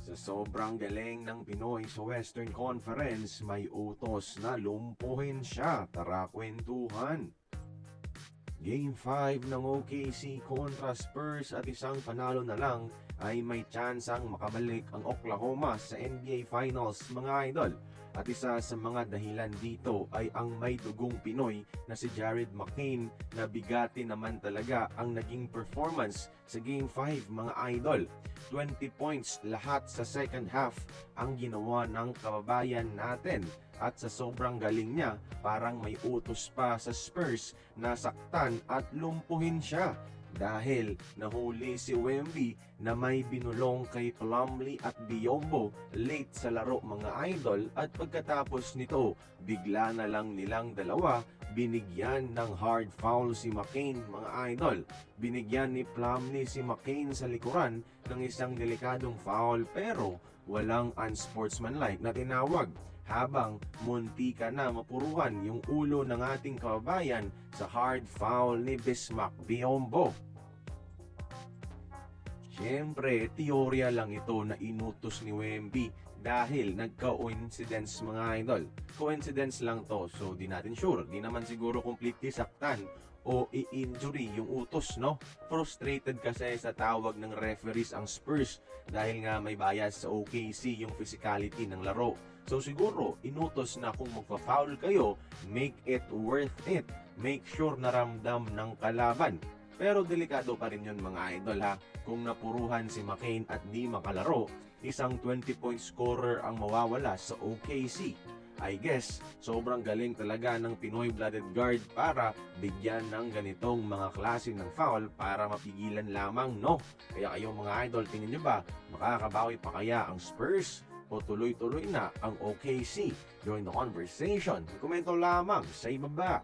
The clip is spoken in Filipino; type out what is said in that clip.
Sa sobrang galing ng Pinoy sa Western Conference, may utos na lumpuhin siya. Tara kwentuhan. Game 5 ng OKC kontra Spurs at isang panalo na lang ay may tsansang makabalik ang Oklahoma sa NBA Finals, mga idol. At isa sa mga dahilan dito ay ang may dugong Pinoy na si Jared McCain na bigati naman talaga ang naging performance sa Game 5, mga idol. 20 points lahat sa second half ang ginawa ng kababayan natin. At sa sobrang galing niya, parang may utos pa sa Spurs na saktan at lumpuhin siya. Dahil nahuli si Wemby na may binulong kay Plumlee at Biyombo late sa laro, mga idol, at pagkatapos nito, bigla na lang nilang dalawa binigyan ng hard foul si McCain, mga idol. Binigyan ni Plumlee si McCain sa likuran ng isang delikadong foul pero walang unsportsmanlike na tinawag, habang muntika na mapuruhan yung ulo ng ating kababayan sa hard foul ni Bismack Biyombo. Siyempre, teorya lang ito na inutos ni Wemby dahil nagka-coincidence, mga idol. Coincidence lang to, so di natin sure. Di naman siguro completely saktan o i-injury yung utos, no? Frustrated kasi sa tawag ng referees ang Spurs dahil nga may bias sa OKC yung physicality ng laro. So siguro, inutos na kung magpa-foul kayo, make it worth it. Make sure na ramdam ng kalaban. Pero delikado pa rin yun, mga idol, ha. Kung napuruhan si McCain at di makalaro, isang 20-point scorer ang mawawala sa OKC. I guess, sobrang galing talaga ng Pinoy-blooded guard para bigyan ng ganitong mga klase ng foul para mapigilan lamang, no? Kaya kayo, mga idol, tingin nyo ba, makakabawi pa kaya ang Spurs o tuloy-tuloy na ang OKC? Join the conversation. Komento lamang sa ibaba.